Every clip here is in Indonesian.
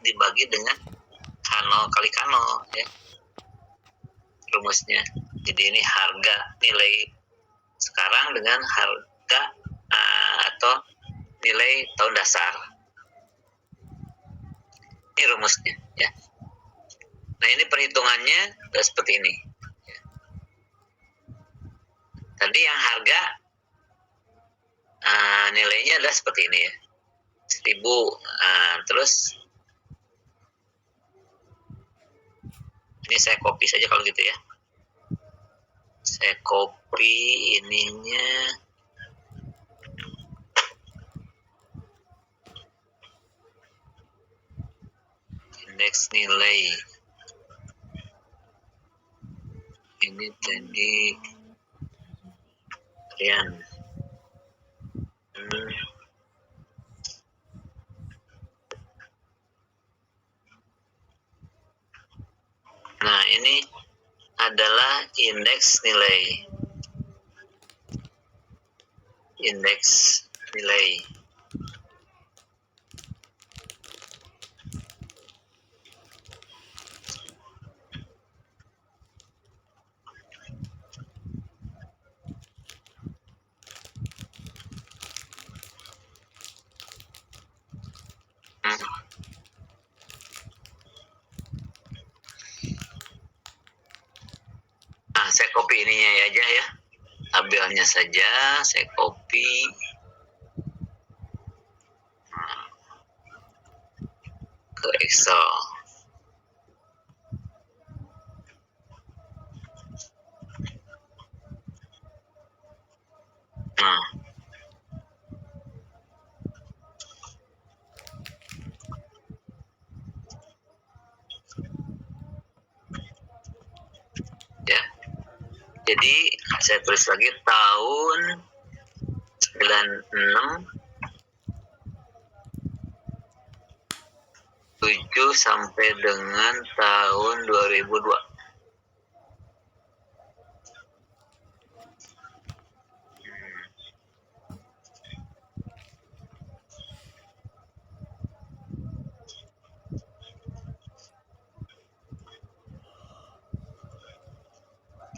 dibagi dengan K0 kali K0 ya rumusnya. Jadi ini harga nilai sekarang dengan harga atau nilai tahun dasar. Ini rumusnya ya. Nah ini perhitungannya seperti ini. Tadi yang harga nilainya adalah seperti ini ya, 1000. Terus ini saya copy saja kalau gitu ya. Saya copy ininya. Indeks nilai. Ini tadi harian. Nah, ini adalah indeks nilai. Indeks nilai. Nah, saya copy ininya aja ya. Tabelnya saja saya copy. Ke Excel. Nah. Ya. Jadi saya tulis lagi tahun 96 7 sampai dengan tahun 2002.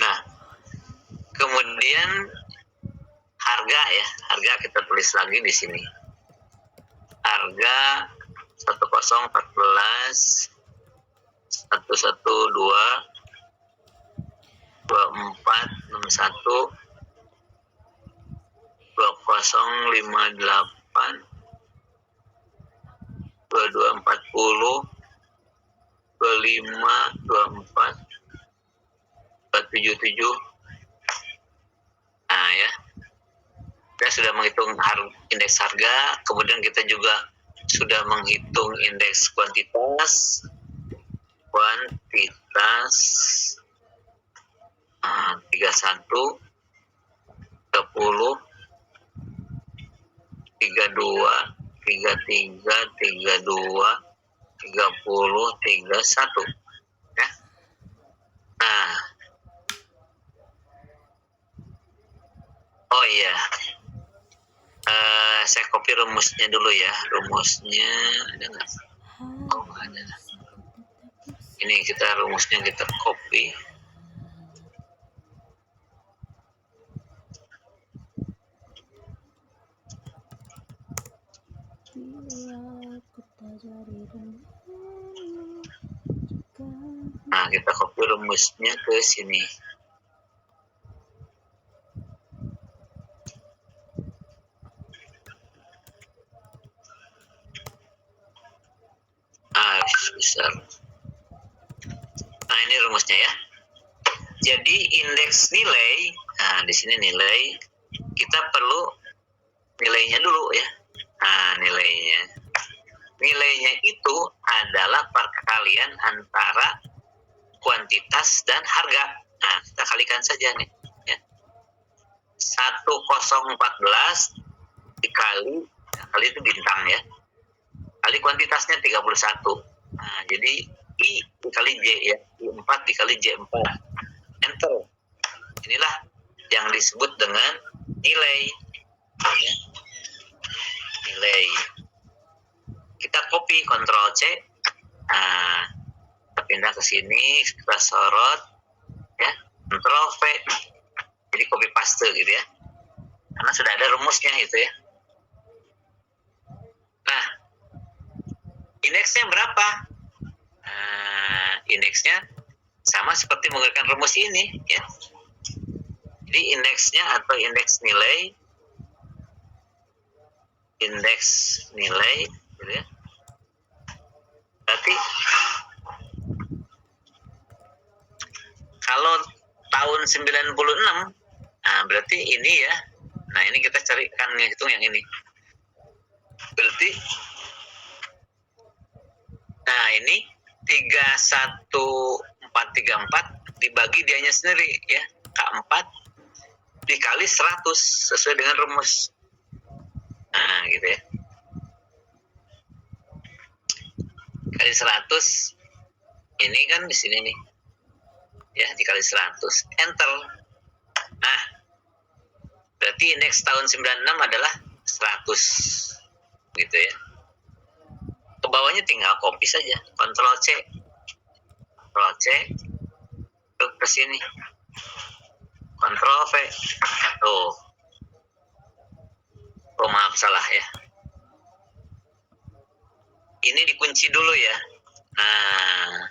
Nah, kemudian harga ya, harga kita tulis lagi di sini. Harga 1014 112 2461 2058 2240 2524 477. Nah ya, kita sudah menghitung indeks harga, kemudian kita juga sudah menghitung indeks kuantitas 31 30 32 33 32 30 31 ya. Nah, oh iya, saya copy rumusnya dulu ya. Rumusnya ada nggak? Oh ada. Ini kita rumusnya kita copy. Nah, kita copy rumusnya ke sini. Besar. Nah, ini rumusnya ya. Jadi indeks nilai, nah di sini nilai, kita perlu nilainya dulu ya. Nah, nilainya itu adalah perkalian antara kuantitas dan harga. Nah, kita kalikan saja nih ya. 1014 dikali itu bintang ya, kali kuantitasnya 31. Nah, jadi I dikali J ya, I4 dikali J4. Enter. Inilah yang disebut dengan nilai ya. Nilai. Kita copy, Ctrl C. Nah, kita pindah ke sini, kita sorot, ya, Ctrl V, jadi copy paste gitu ya, karena sudah ada rumusnya itu ya. Nah, indeksnya berapa? Nah, indeksnya sama seperti menggunakan rumus ini ya. Jadi indeksnya atau indeks nilai gitu ya. Berarti kalau tahun 96, nah berarti ini ya. Nah, ini kita carikan, hitung yang ini. Berarti nah ini 31434 dibagi dianya sendiri ya, K4 dikali 100 sesuai dengan rumus. Nah, gitu ya. Kali 100 ini kan di sini nih. Ya, dikali 100. Enter. Nah, berarti indeks tahun 96 adalah 100. Gitu ya. Ke bawahnya tinggal copy saja. Ctrl C. Ctrl C. Ke sini. Ctrl V. Tuh. Oh, maaf, salah ya. Ini dikunci dulu ya. Nah,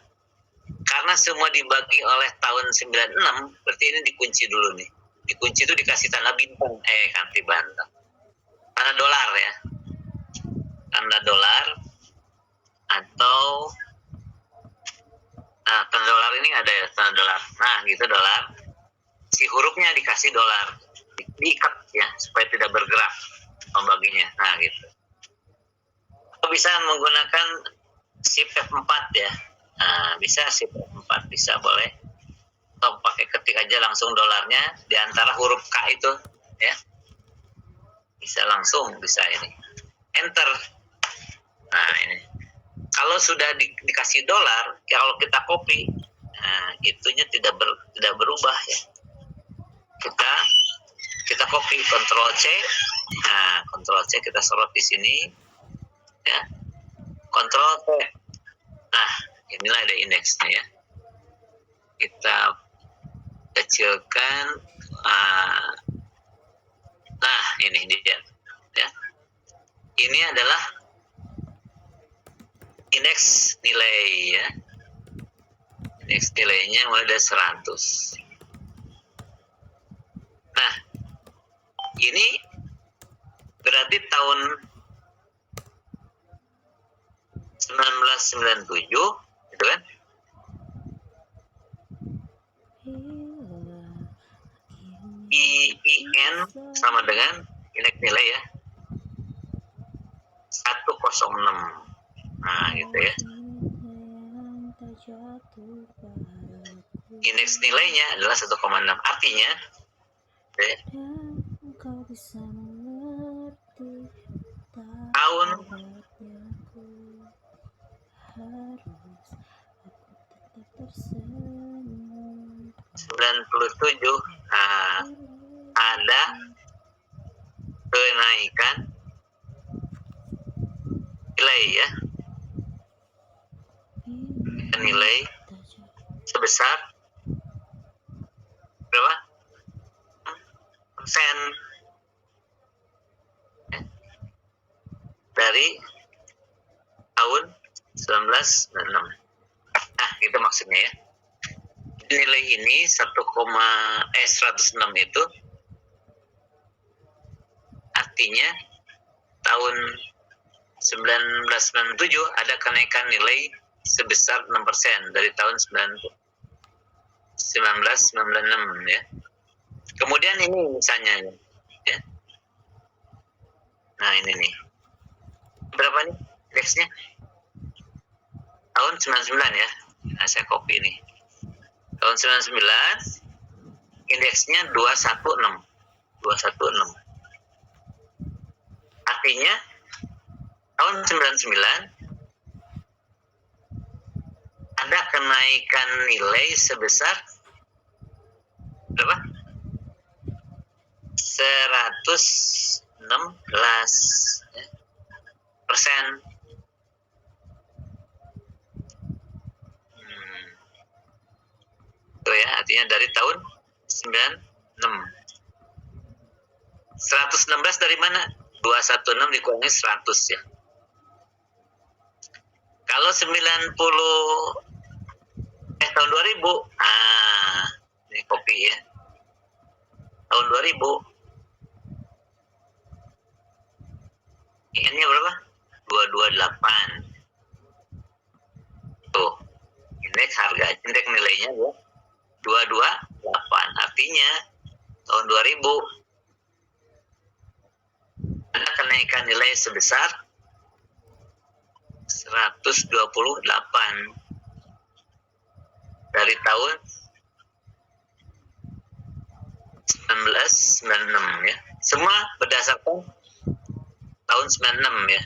karena semua dibagi oleh tahun 96, berarti ini dikunci dulu nih. Dikunci itu dikasih tanda bintang. Ganti bantang. Tanda dolar ya. Tanda dolar atau tanda dolar ini ada ya, tanda dolar. Nah, gitu dolar. Si hurufnya dikasih dolar. Diikat ya, supaya tidak bergerak pembaginya. Nah, gitu. Bisa menggunakan Shift F4 ya. Nah, bisa Shift F4, bisa boleh. Atau pakai ketik aja langsung dolarnya di antara huruf K itu ya. Bisa langsung, bisa ini. Enter. Nah, ini. Kalau sudah dikasih dolar, kalau kita copy, nah, itunya tidak berubah ya. Kita copy, Ctrl C. Nah, Ctrl C kita sorot di sini. Ya. Ctrl V. Nah, inilah ada indeksnya ya. Kita kecilkan. Nah, ini dia. Ya. Ini adalah indeks nilai ya. Indeks nilainya mulai dari 100. Nah, ini berarti tahun 1997 gitu kan? IIN sama dengan indeks nilai ya 106. Nah, gitu ya. Indeks nilainya adalah 1,6. Artinya ya, tahun 97 ada kenaikan nilai ya, nilai sebesar berapa persen dari tahun 1996. Nah, itu maksudnya ya. Nilai ini 106 itu artinya tahun 1997 ada kenaikan nilai sebesar 6% dari tahun 1996 ya. Kemudian ini misalnya ya. Nah, ini nih. Berapa nih indeksnya? Tahun 99 ya. Nah, saya copy ini. Tahun 99 indeksnya 216. 216. Artinya tahun 99 ada kenaikan nilai sebesar berapa? 116 persen. artinya dari tahun 96. 116 dari mana? 216 dikurangi 100 ya. Kalau 90 tahun 2000, ini kopi ya. Tahun 2000 ini berapa? 228. Tuh, indeks harga, indeks nilainya ya 228. Artinya tahun 2000 ada kenaikan nilai sebesar 128 dari tahun 1996 ya. Semua berdasarkan tahun 96 ya.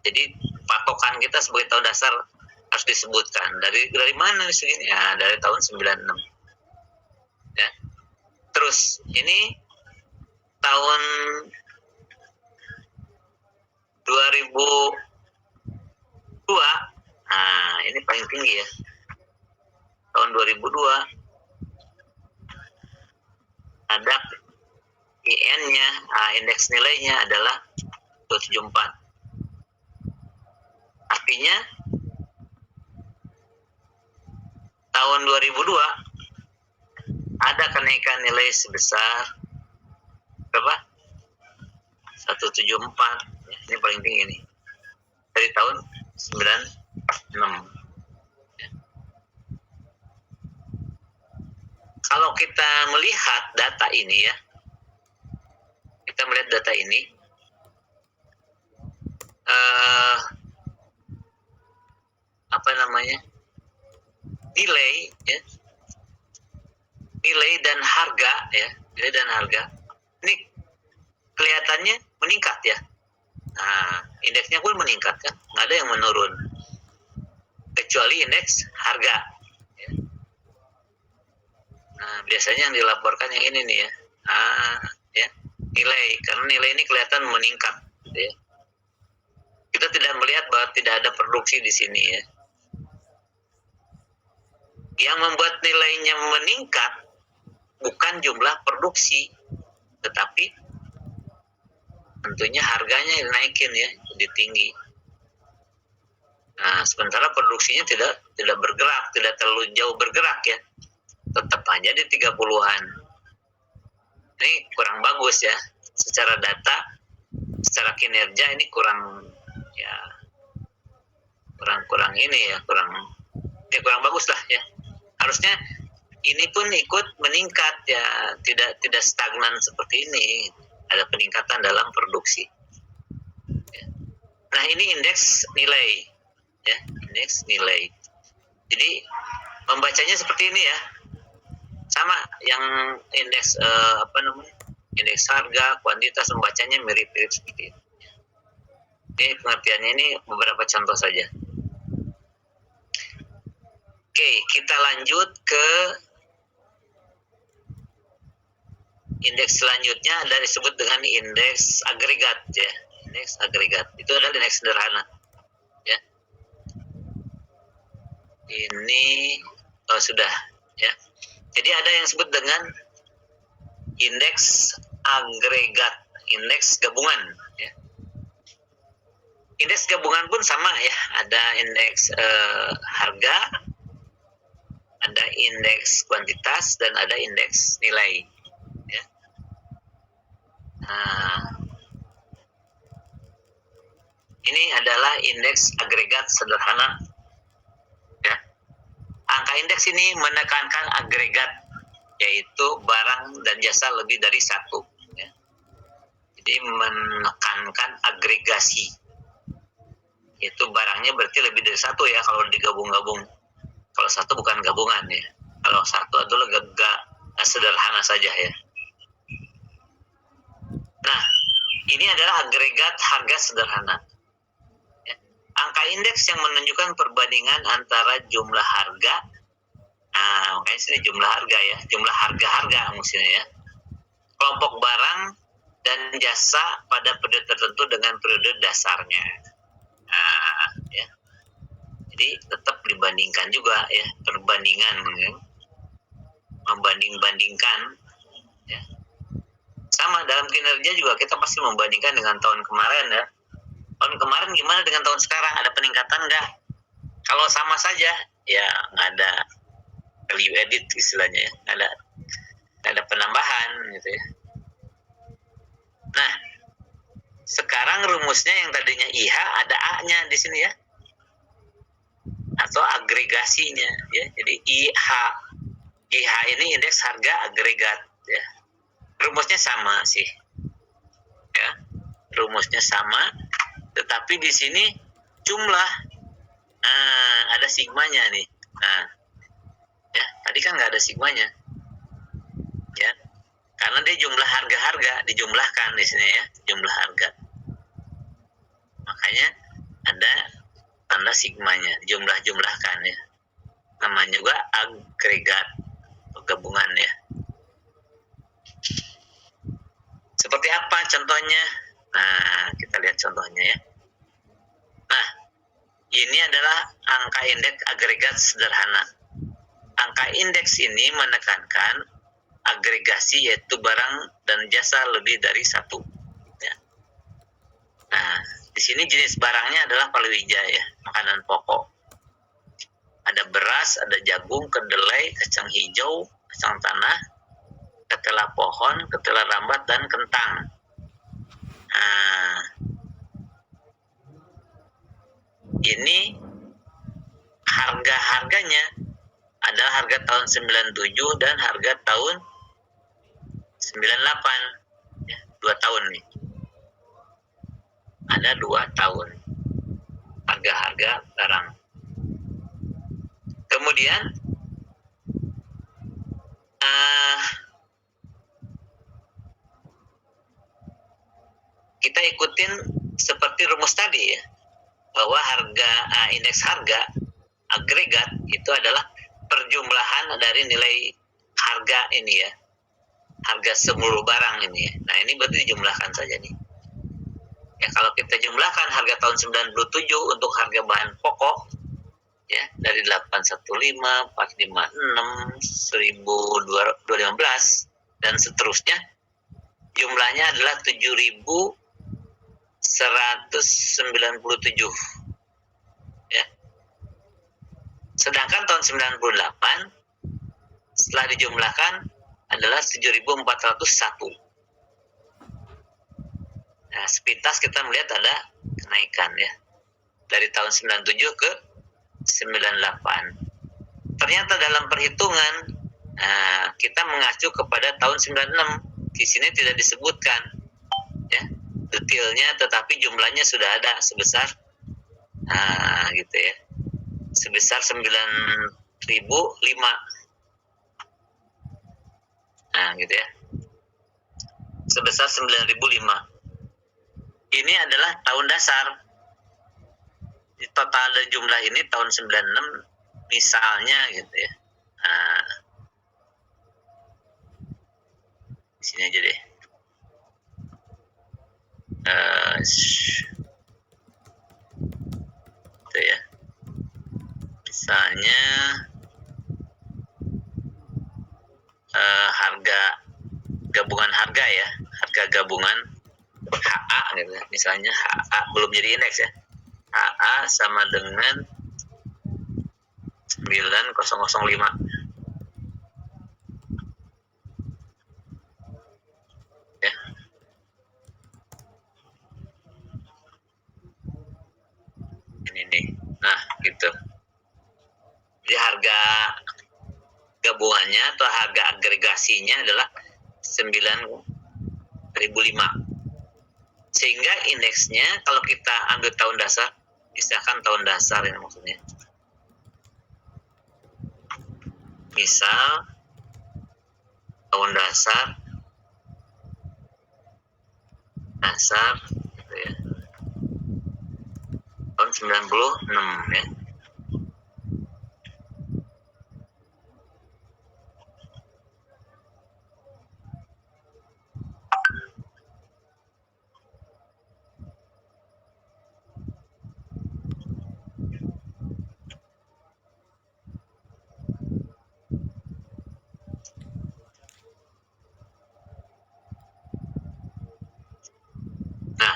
Jadi patokan kita sebagai tahun dasar harus disebutkan. Dari mana segini? Ya, dari tahun 96. Ya. Terus ini tahun 2002, ini paling tinggi ya. Tahun 2002 ada IN-nya, indeks nilainya adalah 274. Artinya tahun 2002 ada kenaikan nilai sebesar berapa? 174. Ya, ini paling tinggi nih. Dari tahun 96. Kalau kita melihat data ini ya, kita melihat data ini, nilai ya, nilai dan harga ya, nilai dan harga ini kelihatannya meningkat ya. Indeksnya pun meningkat kan, nggak ada yang menurun kecuali indeks harga ya. Biasanya yang dilaporkan yang ini nih ya, ya nilai, karena nilai ini kelihatan meningkat gitu ya. Kita tidak melihat bahwa tidak ada produksi di sini ya. Yang membuat nilainya meningkat bukan jumlah produksi, tetapi tentunya harganya dinaikin ya, jadi tinggi. Sementara produksinya tidak bergerak, tidak terlalu jauh bergerak ya, tetap aja di 30-an. Ini kurang bagus ya, secara data, secara kinerja ini kurang ini ya, kurang bagus lah ya. Harusnya ini pun ikut meningkat ya, tidak stagnan seperti ini, ada peningkatan dalam produksi. Nah ini indeks nilai ya, indeks nilai. Jadi membacanya seperti ini ya, sama yang indeks indeks harga, kuantitas, membacanya mirip-mirip seperti itu. Ini pengertiannya, ini beberapa contoh saja. Oke, kita lanjut ke indeks selanjutnya, ada disebut dengan indeks agregat ya. Indeks agregat itu adalah indeks sederhana ya. Ini sudah ya. Jadi ada yang disebut dengan indeks agregat, indeks gabungan ya. Indeks gabungan pun sama ya, ada indeks harga, ada indeks kuantitas, dan ada indeks nilai ya. Ini adalah indeks agregat sederhana ya. Angka indeks ini menekankan agregat, yaitu barang dan jasa lebih dari satu ya. Jadi menekankan agregasi, itu barangnya berarti lebih dari satu ya kalau digabung-gabung. Kalau satu bukan gabungan ya. Kalau satu adalah sederhana saja ya. Nah, ini adalah agregat harga sederhana. Ya. Angka indeks yang menunjukkan perbandingan antara jumlah harga, makanya sini jumlah harga ya, jumlah harga-harga maksudnya ya, kelompok barang dan jasa pada periode tertentu dengan periode dasarnya. Ya. Jadi tetap dibandingkan juga ya, perbandingan ya. membanding-bandingkan, ya. Sama dalam kinerja juga kita pasti membandingkan dengan tahun kemarin, ya. Tahun kemarin gimana dengan tahun sekarang, ada peningkatan nggak? Kalau sama saja, ya nggak ada value edit istilahnya, ya. Nggak ada penambahan gitu ya. Nah, sekarang rumusnya yang tadinya IH ada A-nya di sini ya, atau agregasinya ya. Jadi IH ini indeks harga agregat ya. Rumusnya sama sih ya, rumusnya sama, tetapi di sini jumlah ada sigmanya nih. Nah ya, tadi kan nggak ada sigmanya ya, karena dia jumlah harga-harga dijumlahkan di sini ya, jumlah harga, makanya ada tanda sigmanya, jumlah-jumlahkan ya, namanya juga agregat gabungan ya. Seperti apa contohnya? Nah, kita lihat contohnya ya. Nah, ini adalah angka indeks agregat sederhana. Angka indeks ini menekankan agregasi, yaitu barang dan jasa lebih dari satu. Ya. Nah, di sini jenis barangnya adalah palawija ya, makanan pokok. Ada beras, ada jagung, kedelai, kacang hijau, kacang tanah, ketela pohon, ketela rambat, dan kentang. Nah, ini harga-harganya adalah harga tahun 97 dan harga tahun 98 ya, 2 tahun nih. Ada 2 tahun harga-harga barang. Kemudian kita ikutin seperti rumus tadi ya, bahwa harga indeks harga agregat itu adalah perjumlahan dari nilai harga ini ya, harga seluruh barang ini ya. Nah, ini berarti dijumlahkan saja nih ya. Kalau kita jumlahkan harga tahun 97 untuk harga bahan pokok ya, dari 815, 456, 1215 dan seterusnya, jumlahnya adalah 7.197 ya. Sedangkan tahun 98 setelah dijumlahkan adalah 7.401. Nah, sepintas kita melihat ada kenaikan ya, dari tahun 97 ke 98. Ternyata dalam perhitungan kita mengacu kepada tahun 96. Di sini tidak disebutkan ya detailnya, tetapi jumlahnya sudah ada sebesar gitu ya, sebesar 9.005. Nah, gitu ya, sebesar 9.005. Ini adalah tahun dasar. Total dari jumlah ini tahun 96 misalnya gitu ya. Nah, di sini aja deh. Gitu ya. Misalnya harga gabungan harga ya, harga gabungan HA gitu ya. Misalnya HA belum jadi indeks ya. HA sama dengan 9.005. Ya. Ini nih. Nah, gitu. Jadi harga gabungannya atau harga agregasinya adalah 9.005. Sehingga indeksnya kalau kita ambil tahun dasar, misalkan tahun dasar ini maksudnya, misal tahun dasar gitu ya, tahun 96 ya.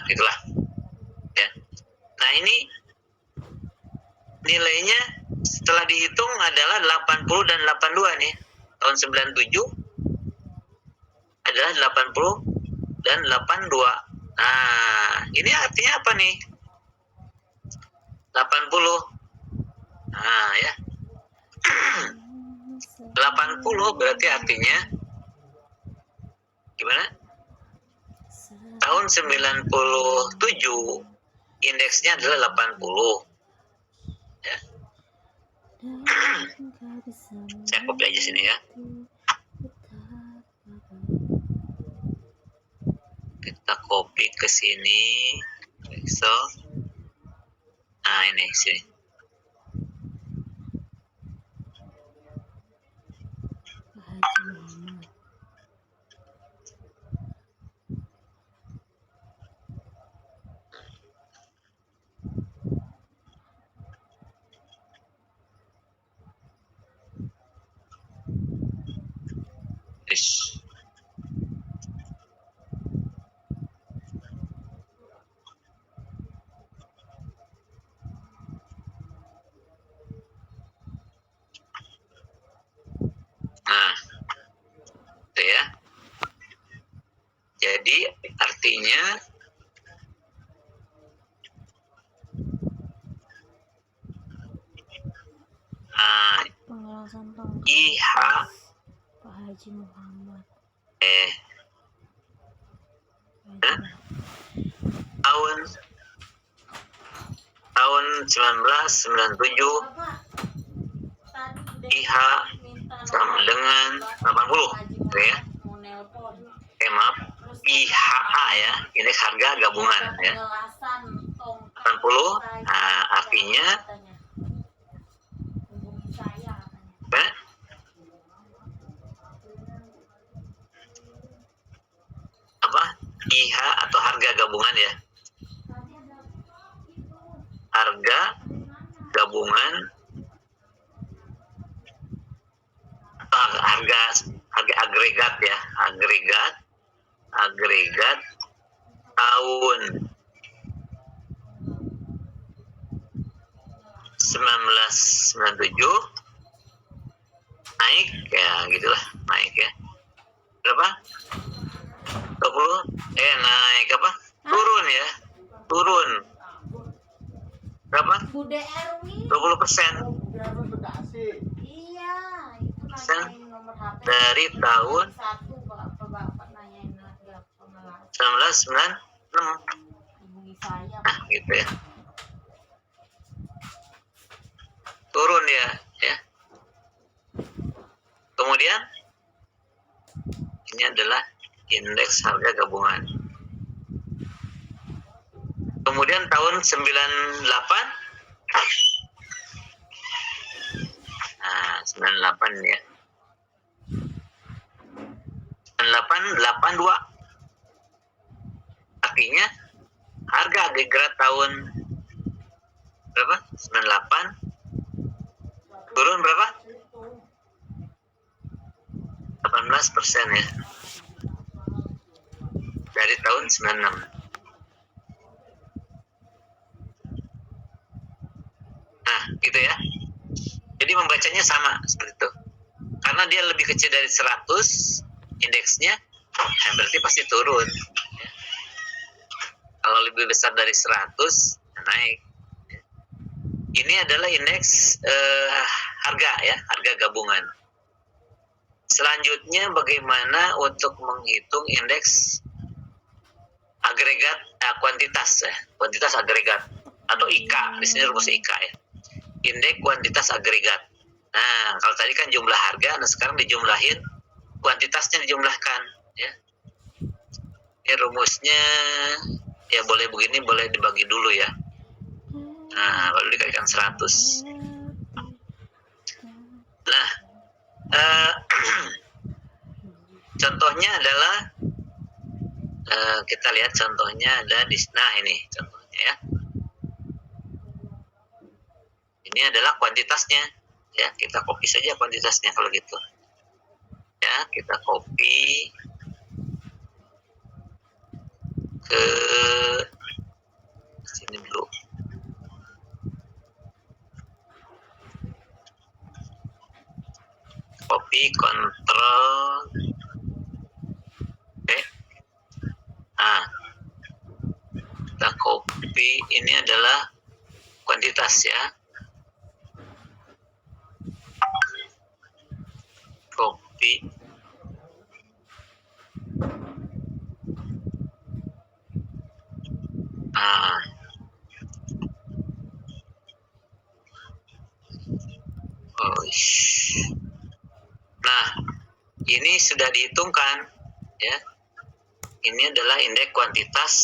gitulah ya. Nah ini nilainya setelah dihitung adalah 80 dan 82 nih. Tahun 97 adalah 80 dan 82. Nah, ini artinya apa nih? 80. Nah, ya. 80 berarti artinya gimana? Tahun 97 indeksnya adalah 80. Ya. Saya copy aja sini ya. Kita copy ke sini. Excel. Nah, ini sini. Yes. Nah, itu ya. Jadi artinya IH Pak Haji Muhammad tahun 1997 IH sama dengan 80 gitu ya. Maaf, IHA ya, indeks harga gabungan ya. 80, nah artinya apa? IH atau harga gabungan ya. Harga gabungan atau harga agregat ya, agregat tahun 1997 naik ya, gitulah, naik ya. Berapa? 20 naik apa? Turun ya. Turun. Berapa? 20%. Iya, itu nanyain nomor HP. Dari tahun 1996. Nah, gitu ya. Turun ya. Kemudian ini adalah indeks harga gabungan. Kemudian tahun 98, nah 98 ya, 9882, artinya harga agregat tahun berapa? 98 turun berapa? 18% ya, dari tahun 96. Nah, gitu ya. Jadi membacanya sama seperti itu. Karena dia lebih kecil dari 100 indeksnya, berarti pasti turun. Ya. Kalau lebih besar dari 100, naik. Ini adalah indeks harga ya, harga gabungan. Selanjutnya bagaimana untuk menghitung indeks agregat kuantitas ya, kuantitas agregat atau IK, di sini rumus IK ya. Indeks kuantitas agregat. Nah, kalau tadi kan jumlah harga, nah sekarang dijumlahin, kuantitasnya dijumlahkan ya. Ini rumusnya ya, boleh begini, boleh dibagi dulu ya. Nah, baru dikalikan 100. Nah, contohnya adalah kita lihat contohnya ada di, nah ini contohnya ya. Ini adalah kuantitasnya ya, kita copy saja kuantitasnya kalau gitu ya. Kita copy ke kopi kontrol oke. Nah, kita kopi ini adalah kuantitas ya. Kopi nah, nah ini sudah dihitungkan ya. Ini adalah indeks kuantitas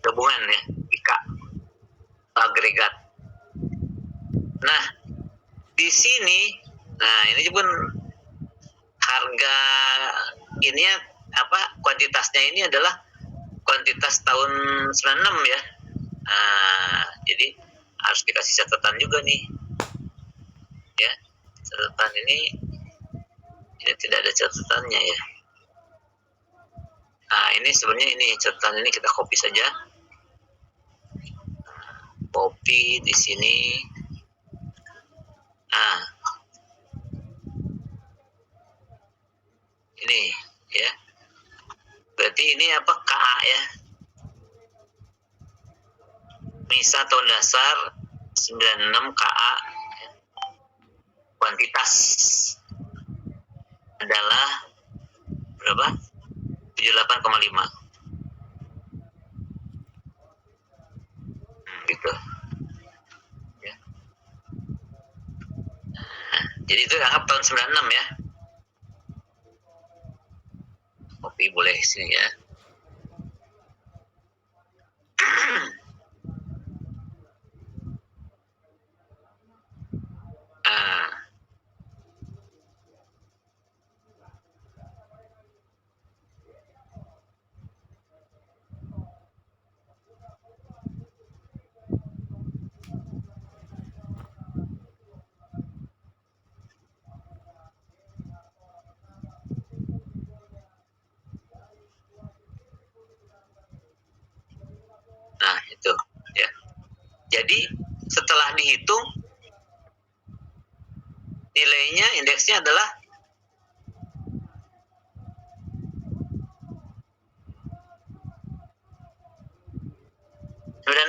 gabungan ya, IK agregat. Nah di sini, nah ini pun harga ini apa kuantitasnya ini adalah kuantitas tahun 96 ya. Nah, jadi harus dikasih catatan juga nih ya. Catatan ini tidak ada catatannya ya. Nah ini sebenarnya ini catatan ini kita copy saja. Copy di sini. Nah ini ya. Berarti ini apa KA ya. MISA tahun dasar 96 KA ya. Kuantitas adalah berapa? 78,5 gitu ya. Nah, jadi itu anggap tahun 96 ya. Kopi boleh sini ya. Nah itu ya. Jadi setelah dihitung nilainya indeksnya adalah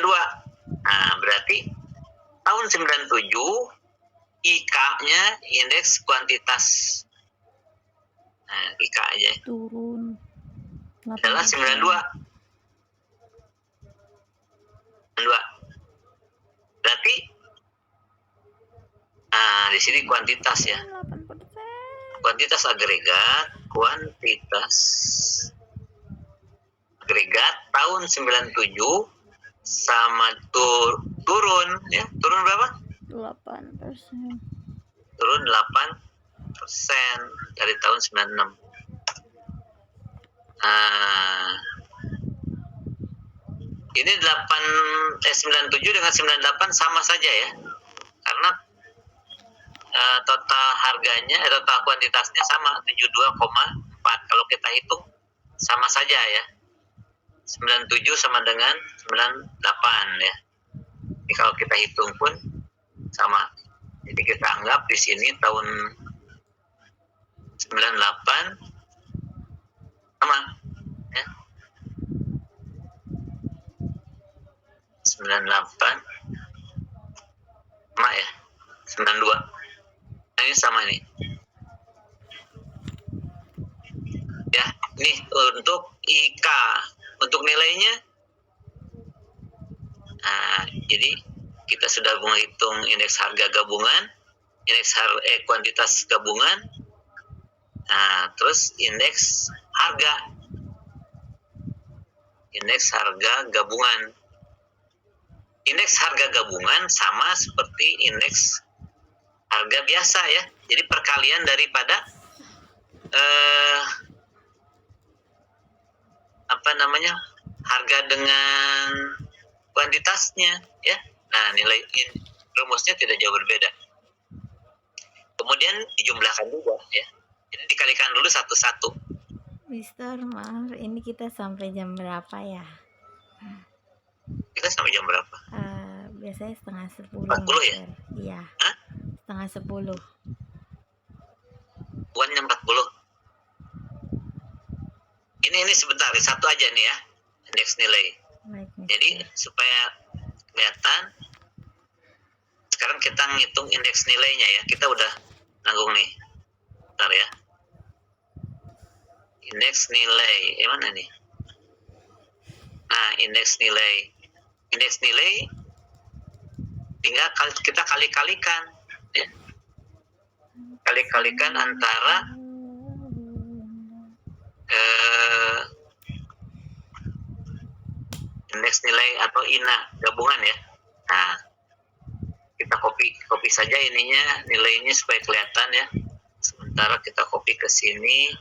dua. Nah berarti tahun 97 IK-nya indeks kuantitas. Nah IK aja turun adalah 92. Berarti nah di sini kuantitas ya. 8%. Kuantitas agregat tahun 97 sama turun ya. Turun berapa? 8%. Turun 8% dari tahun 96. Nah, ini 97 dengan 98 sama saja ya. Karena total harganya, total kuantitasnya sama 72,4. Kalau kita hitung sama saja ya. 97 sama dengan 98 ya. Jadi kalau kita hitung pun sama. Jadi kita anggap di sini tahun 98 sama ya. 98 sama ya. 92. Nah, ini sama nih. Ya, ini untuk IK. Untuk nilainya nah, jadi kita sudah menghitung indeks harga gabungan, indeks kuantitas gabungan. Nah, terus indeks harga gabungan. Indeks harga gabungan sama seperti indeks harga biasa ya. Jadi perkalian daripada harga dengan kuantitasnya ya. Nah, nilai rumusnya tidak jauh berbeda. Kemudian dijumlahkan juga ya. Jadi dikalikan dulu satu-satu. Mister, maaf, ini kita sampai jam berapa ya? Kita sampai jam berapa? Biasanya 9:30. 40 ya? Iya. Hah? 9:30. bukan jam 40. Ini sebentar, satu aja nih ya, indeks nilai. Baik, Jadi Mister. supaya kelihatan, sekarang kita ngitung indeks nilainya ya. Kita udah nanggung nih. Bentar ya. Indeks nilai, mana nih? Nah, indeks nilai. Indeks nilai tinggal kita kali-kalikan ya. Kali-kalikan antara indeks nilai atau INA gabungan ya. Nah, kita copy saja ininya, nilainya supaya kelihatan ya. Sementara kita copy ke sini.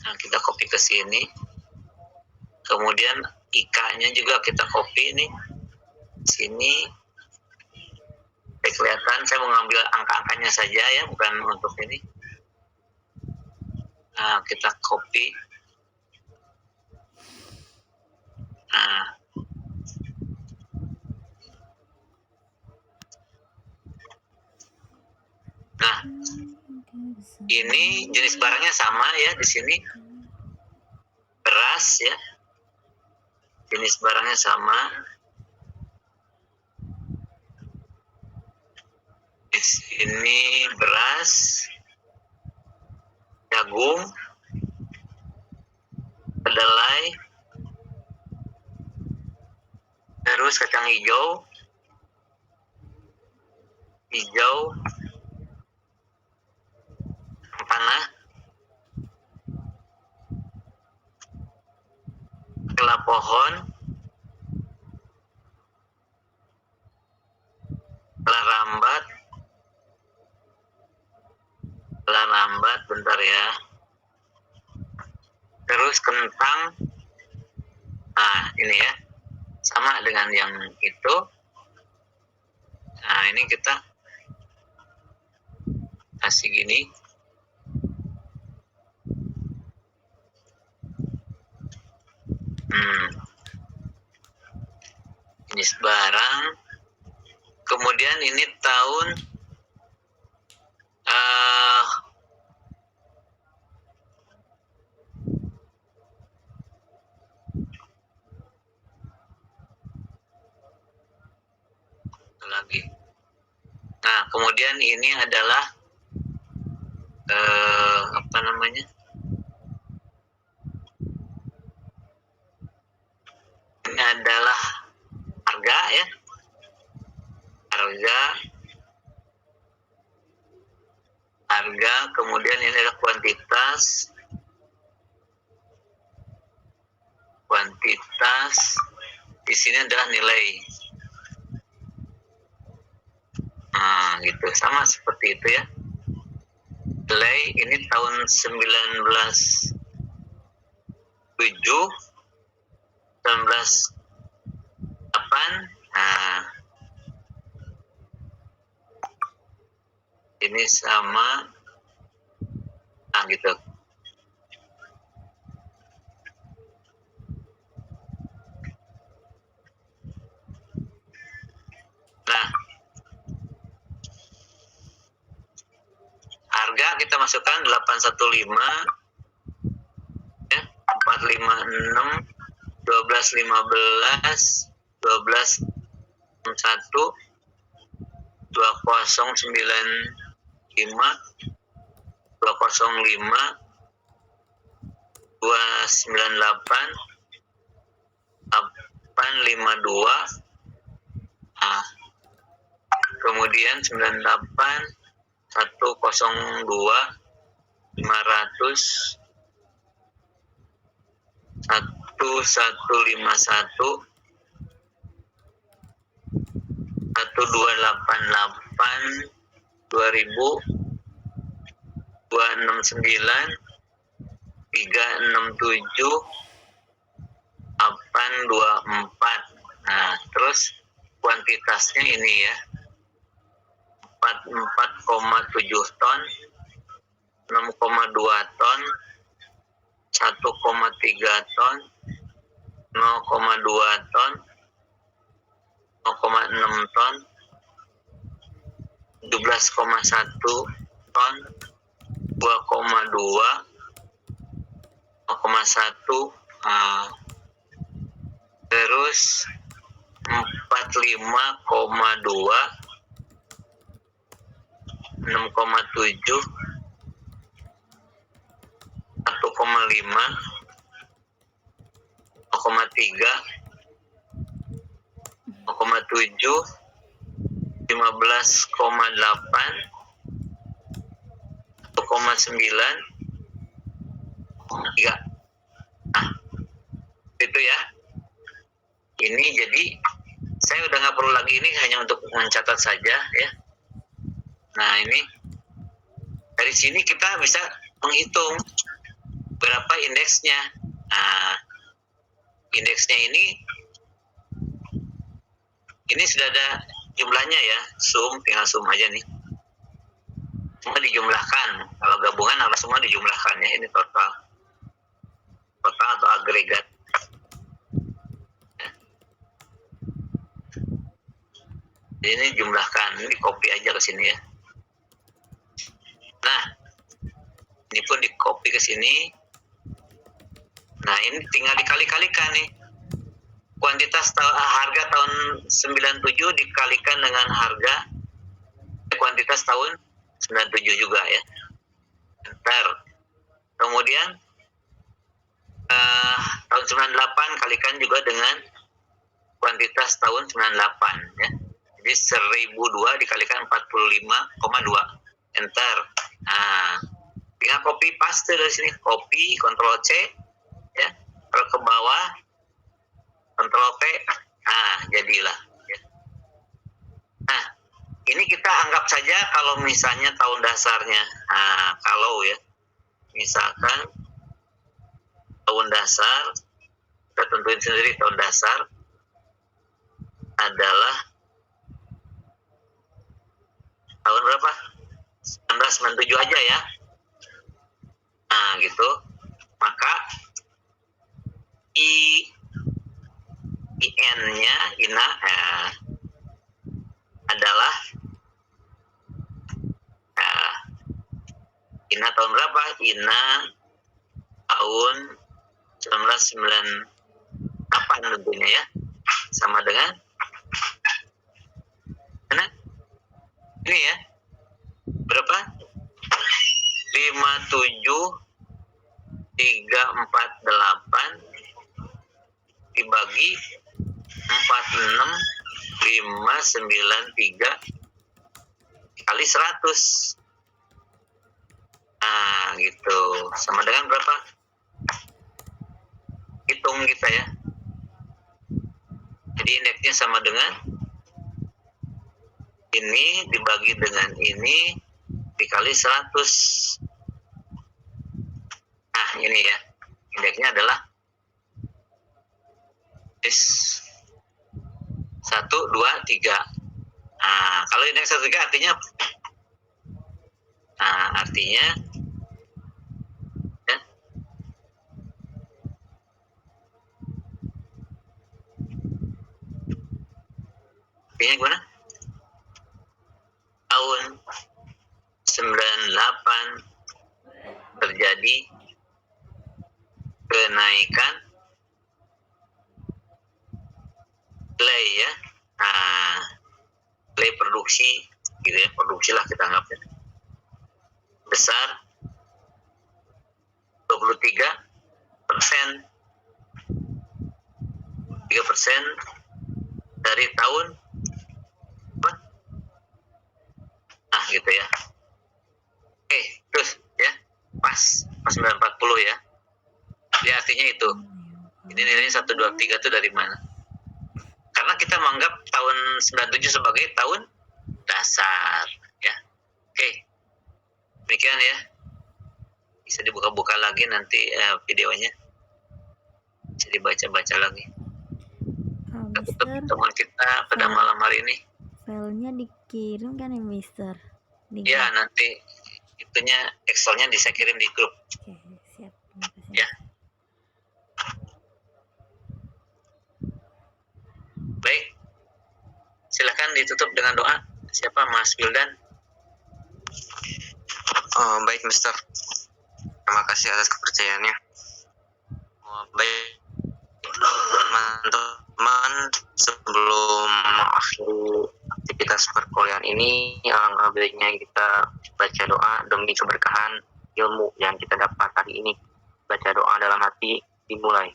Nah, kita copy ke sini. Kemudian IK-nya juga kita copy nih. Sini. Supaya kelihatan, saya mau ngambil angka-angkanya saja ya, bukan untuk ini. Nah, kita copy. Nah, ini jenis barangnya sama ya di sini. Beras ya. Jenis barangnya sama. Di sini beras, jagung, kedelai, terus kacang hijau, panah, kela pohon, kela rambat, bentar ya. Terus kentang. Nah, ini ya. Sama dengan yang itu. Nah, ini kita kasih gini. Jenis barang. Kemudian ini tahun lagi. Nah, kemudian ini adalah apa namanya? Ini adalah harga ya. Harga, kemudian ini adalah kuantitas. Di sini adalah nilai. Nah, gitu. Sama seperti itu ya. Nilai ini tahun 1907, 1908. Nah, ini sama. Nah, gitu. Nah, harga kita masukkan 815 ya, 456, 1215, 1261, 2095, 205, 298, 852. Nah, kemudian 98, 102, 500, 1151, 1288, 2000, 269, 367, 824. Nah, terus kuantitasnya ini ya, 44,7 ton, 6,2 ton, 1,3 ton, 0,2 ton, 0,1 ton, 17,1 ton, 2,2, 0,1, terus 45,2, 6,7, 1,5, 0,3, 0,7, 15,8, 1,9, 3. Nah, itu ya. Ini jadi saya udah nggak perlu lagi, ini hanya untuk mencatat saja ya. Nah, ini dari sini kita bisa menghitung berapa indeksnya. Nah, indeksnya ini sudah ada jumlahnya ya. Tinggal zoom aja nih. Semua dijumlahkan. Kalau gabungan harus semua dijumlahkan ya. Ini total atau agregat. Jadi ini jumlahkan, ini copy aja ke sini ya. Nah, ini pun di copy ke sini. Nah, ini tinggal dikali-kalikan nih. Harga tahun 97 dikalikan dengan harga kuantitas tahun 97 juga ya. Enter. Kemudian tahun 98 kalikan juga dengan kuantitas tahun 98 ya. Jadi 1002 dikalikan 45,2. Enter. Nah, tinggal copy paste dari sini. Copy, Ctrl C ya. Kalau ke bawah Ctrl V. Nah, jadilah ya. Nah, ini kita anggap saja kalau misalnya tahun dasarnya. Nah, kalau ya misalkan tahun dasar, kita tentuin sendiri tahun dasar adalah tahun berapa? 1997 aja ya. Nah, gitu. Maka IN-nya adalah INA tahun berapa? INA tahun 1998 tentunya ya. Sama dengan mana? Ini ya. Berapa? 57,348 dibagi 46,593 kali 100. Nah, gitu. Sama dengan berapa? Hitung kita ya. Jadi indeksnya sama dengan ini dibagi dengan ini dikali 100. Nah, ini ya. Indeksnya adalah 1, 2, 3. Nah, kalau indeks 1, 3 artinya ya, artinya gimana? Tahun 98 terjadi kenaikan nilai ya. Nah, nilai produksi gitu ya, produksi lah kita anggapnya besar 23%, 3% dari tahun apa? Nah, gitu ya. Oke, terus ya, pas 940 ya. Jadi artinya itu. Ini nilainya 1, 2, 3 itu dari mana? Karena kita menganggap tahun 97 sebagai tahun dasar ya. Oke. Demikian ya. Bisa dibuka-buka lagi nanti videonya. Bisa dibaca-baca lagi. Kita tutup pertemuan kita pada malam hari ini. Filenya dikirim kan ya, Mister? Ya, nanti itunya Excelnya bisa kirim di grup. Oke, siap. Terima kasih. Ya. Baik. Silakan ditutup dengan doa. Siapa Mas Wildan? Baik, Mister. Terima kasih atas kepercayaannya. Baik, teman-teman, sebelum mengakhiri aktivitas perkuliahan ini, alangkah baiknya kita baca doa demi keberkahan ilmu yang kita dapat hari ini. Baca doa dalam hati, dimulai.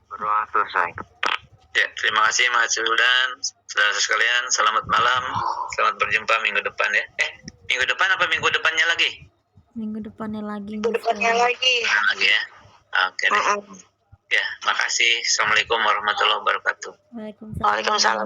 Berdoa selesai. Ya, terima kasih Mas Wildan. Saudara sekalian, selamat malam. Selamat berjumpa minggu depan ya. Minggu depan apa minggu depannya lagi? Minggu depannya lagi. Lagi ya. Oke deh. Ya, makasih. Assalamualaikum warahmatullahi wabarakatuh. Waalaikumsalam. Waalaikumsalam.